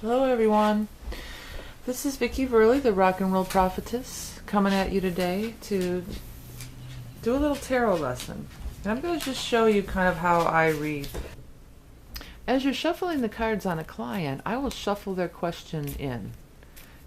Hello everyone, this is Vicki Verley, the Rock and Roll Prophetess, coming at you today to do a little tarot lesson. And I'm going to just show you kind of how I read. As you're shuffling the cards on a client, I will shuffle their question in.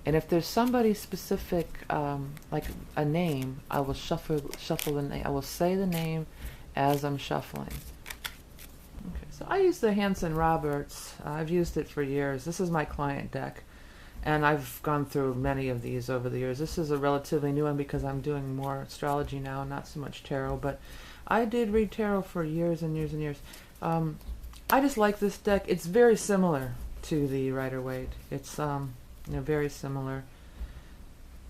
And if there's somebody specific, like a name, I will shuffle the name. I will say the name as I'm shuffling. Okay, so I use the Hanson Roberts. I've used it for years. This is my client deck, and I've gone through many of these over the years. This is a relatively new one because I'm doing more astrology now, not so much tarot, but I did read tarot for years and years and years. I just like this deck. It's very similar to the Rider-Waite. It's very similar.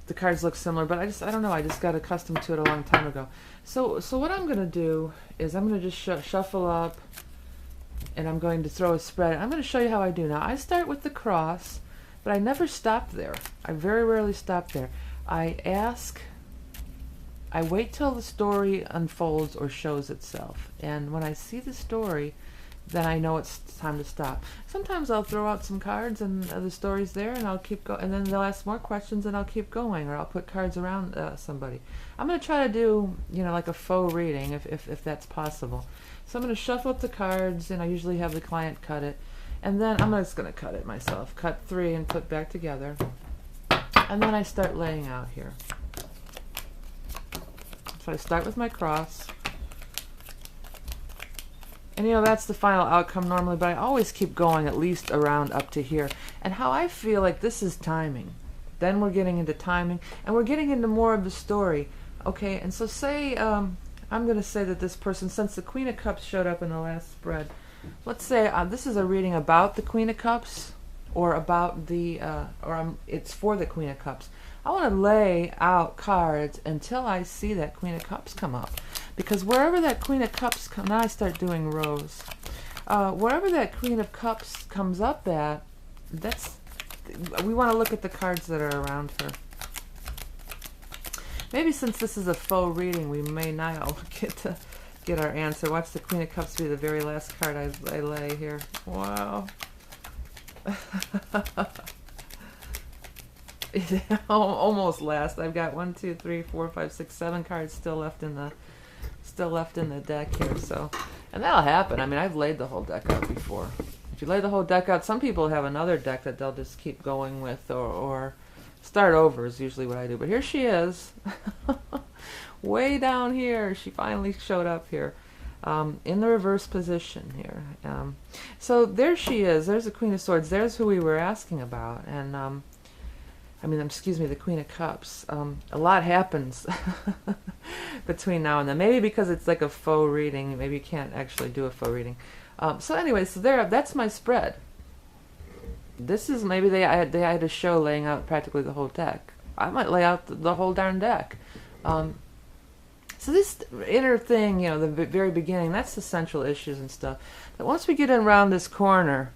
The cards look similar, but I don't know. I just got accustomed to it a long time ago. So what I'm going to do is I'm going to just shuffle up, and I'm going to throw a spread. I'm going to show you how I do. Now, I start with the cross, but I never stop there. I very rarely stop there. I wait till the story unfolds or shows itself. And when I see the story, then I know it's time to stop. Sometimes I'll throw out some cards and the story's there, and I'll keep going, and then they'll ask more questions and I'll keep going, or I'll put cards around somebody. I'm going to try to do, like a faux reading if that's possible. So I'm going to shuffle up the cards, and I usually have the client cut it, and then I'm just going to cut it myself. Cut 3 and put back together, and then I start laying out here. So I start with my cross. And that's the final outcome normally, but I always keep going at least around up to here. And how I feel like this is timing. Then we're getting into timing, and we're getting into more of the story. Okay, and so say, I'm going to say that this person, since the Queen of Cups showed up in the last spread, let's say this is a reading about the Queen of Cups, or about the, it's for the Queen of Cups. I want to lay out cards until I see that Queen of Cups come up. Because wherever that Queen of Cups comes, now I start doing rows. Wherever that Queen of Cups comes up at, we want to look at the cards that are around her. Maybe since this is a faux reading, we may not get our answer. Watch the Queen of Cups be the very last card I lay here. Wow. Almost last. I've got 1, 2, 3, 4, 5, 6, 7 cards still left in the deck here. So, and that'll happen. I mean, I've laid the whole deck out before. If you lay the whole deck out, some people have another deck that they'll just keep going with, or start over is usually what I do. But here she is, way down here. She finally showed up here, in the reverse position here. So there she is. There's the Queen of Swords. There's who we were asking about, and excuse me, the Queen of Cups. A lot happens between now and then. Maybe because it's like a faux reading. Maybe you can't actually do a faux reading. So anyway, so that's my spread. This is, maybe they had a show laying out practically the whole deck. I might lay out the whole darn deck. So this inner thing, the very beginning, that's the central issues and stuff. But once we get around this corner,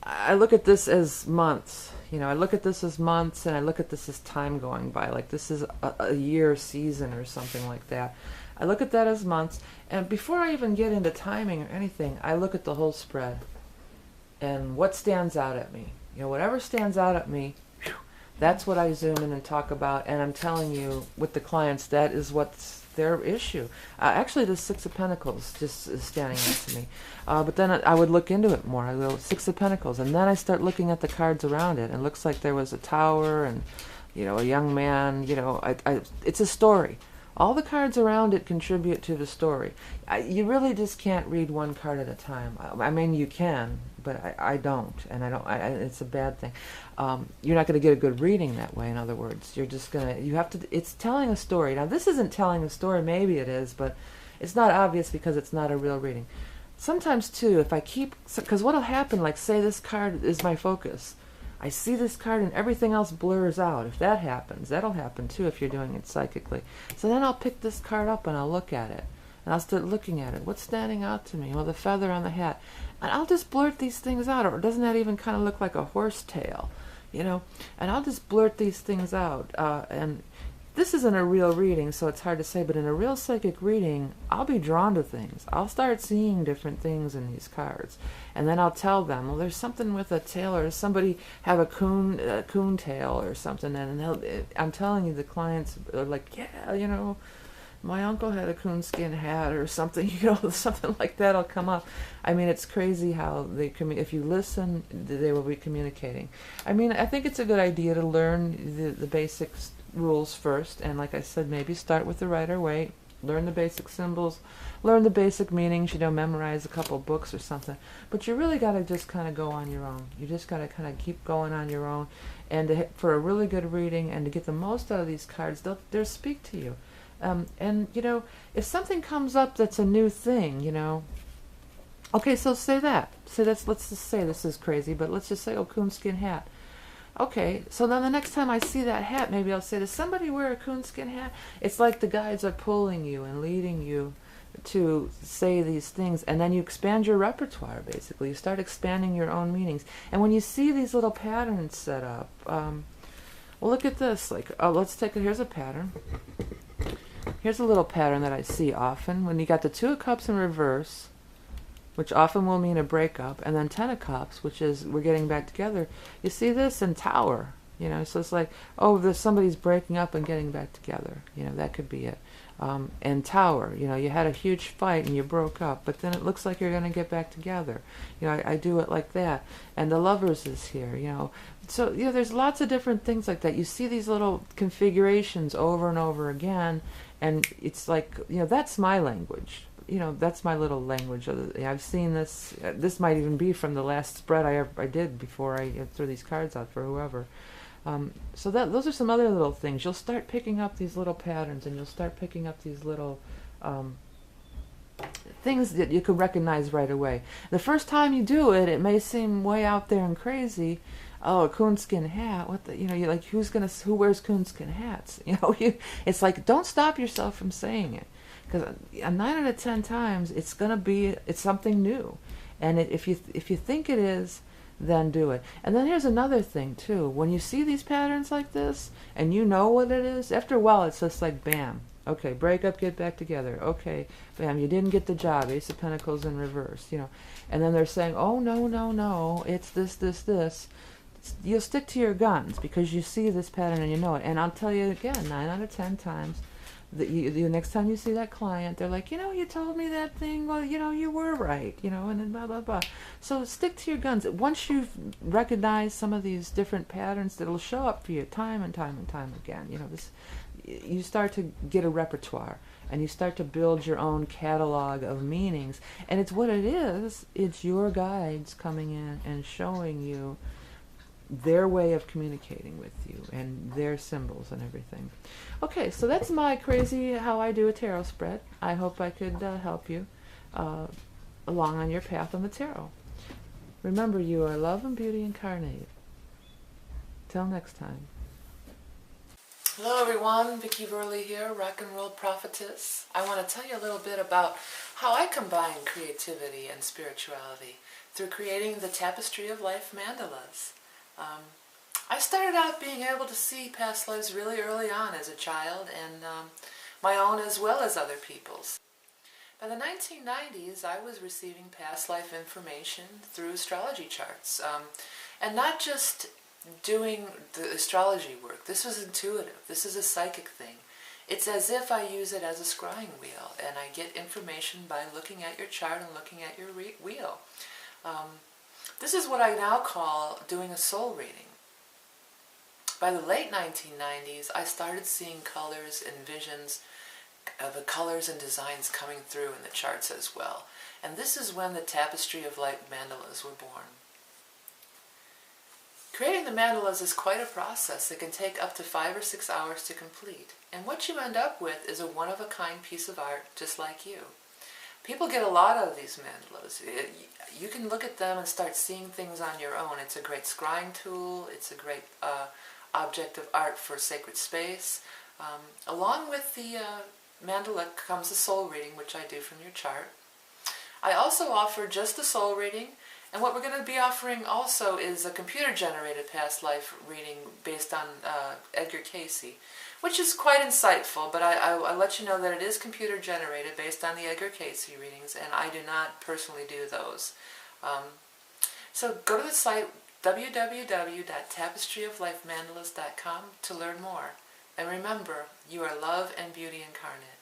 I look at this as months. I look at this as months, and I look at this as time going by. Like this is a year season or something like that. I look at that as months, and before I even get into timing or anything, I look at the whole spread. And what stands out at me. Whatever stands out at me, that's what I zoom in and talk about. And I'm telling you, with the clients, that is what's their issue. Actually, the Six of Pentacles just is standing out to me. But then I would look into it more. I go, Six of Pentacles. And then I start looking at the cards around it. And it looks like there was a tower and, a young man. It's a story. All the cards around it contribute to the story. You really just can't read one card at a time. I mean, you can, but I don't, and it's a bad thing. You're not going to get a good reading that way. In other words, it's telling a story. Now, this isn't telling a story. Maybe it is, but it's not obvious because it's not a real reading. Sometimes too, if I because what'll happen? Like, say this card is my focus. I see this card and everything else blurs out. If that happens, that'll happen too if you're doing it psychically. So then I'll pick this card up and I'll look at it. And I'll start looking at it. What's standing out to me? Well, the feather on the hat. And I'll just blurt these things out. Or doesn't that even kind of look like a horse tail? And I'll just blurt these things out. And this isn't a real reading, so it's hard to say, but in a real psychic reading, I'll be drawn to things. I'll start seeing different things in these cards. And then I'll tell them, well, there's something with a tail, or somebody have a coon tail or something. And I'm telling you, the clients are like, yeah, my uncle had a coonskin hat or something, something like that'll come up. I mean, it's crazy how if you listen, they will be communicating. I mean, I think it's a good idea to learn the basic rules first, and like I said, maybe start with the Rider-Waite, learn the basic symbols, learn the basic meanings, memorize a couple books or something. But you really got to just kind of go on your own. You just got to kind of keep going on your own, and for a really good reading and to get the most out of these cards, they'll speak to you. And if something comes up that's a new thing, okay, so let's just say this is crazy, but let's just say, oh, coonskin hat. Okay, so then the next time I see that hat, maybe I'll say, does somebody wear a coonskin hat? It's like the guides are pulling you and leading you to say these things, and then you expand your repertoire, basically. You start expanding your own meanings. And when you see these little patterns set up, well, look at this. Here's a pattern. Here's a little pattern that I see often. When you got the Two of Cups in reverse, which often will mean a breakup, and then Ten of Cups, which is we're getting back together. You see this in Tower, so it's like, oh, there's somebody's breaking up and getting back together. That could be it. And Tower, you had a huge fight and you broke up, but then it looks like you're going to get back together. I do it like that. And the Lovers is here, So, there's lots of different things like that. You see these little configurations over and over again, and it's like, that's my language. That's my little language. I've seen this. This might even be from the last spread I did before I threw these cards out for whoever. So those are some other little things. You'll start picking up these little patterns, and you'll start picking up these little things that you can recognize right away. The first time you do it, it may seem way out there and crazy. Oh, a coonskin hat. What the? You're like, who wears coonskin hats? It's like, don't stop yourself from saying it. Because 9 out of 10 times, it's something new. And if you think it is, then do it. And then here's another thing, too. When you see these patterns like this, and you know what it is, after a while, it's just like, bam. Okay, break up, get back together. Okay, bam, you didn't get the job. Ace of Pentacles in reverse, And then they're saying, oh, no, it's this. You'll stick to your guns because you see this pattern and you know it. And I'll tell you again, 9 out of 10 times, the next time you see that client, they're like, you told me that thing, well, you were right, and then blah, blah, blah. So stick to your guns. Once you've recognized some of these different patterns that'll show up for you time and time and time again, you start to get a repertoire, and you start to build your own catalog of meanings. And it's what it is. It's your guides coming in and showing you their way of communicating with you and their symbols and everything. Okay, so that's my crazy how I do a tarot spread. I hope I could help you along on your path on the tarot. Remember, you are love and beauty incarnate. Till next time. Hello everyone, Vicki Verley here, Rock and Roll Prophetess. I want to tell you a little bit about how I combine creativity and spirituality through creating the Tapestry of Life Mandalas. I started out being able to see past lives really early on as a child, and my own as well as other people's. By the 1990s, I was receiving past life information through astrology charts, and not just doing the astrology work. This was intuitive. This is a psychic thing. It's as if I use it as a scrying wheel, and I get information by looking at your chart and looking at your wheel. This is what I now call doing a soul reading. By the late 1990s, I started seeing colors and visions of the colors and designs coming through in the charts as well. And this is when the Tapestry of Light Mandalas were born. Creating the mandalas is quite a process that can take up to 5 or 6 hours to complete. And what you end up with is a one-of-a-kind piece of art just like you. People get a lot out of these mandalas. You can look at them and start seeing things on your own. It's a great scrying tool. It's a great object of art for sacred space. Along with the mandala comes a soul reading, which I do from your chart. I also offer just the soul reading And what we're going to be offering also is a computer-generated past life reading based on Edgar Cayce, which is quite insightful, but I let you know that it is computer-generated based on the Edgar Cayce readings, and I do not personally do those. So go to the site www.tapestryoflifemandalas.com to learn more. And remember, you are love and beauty incarnate.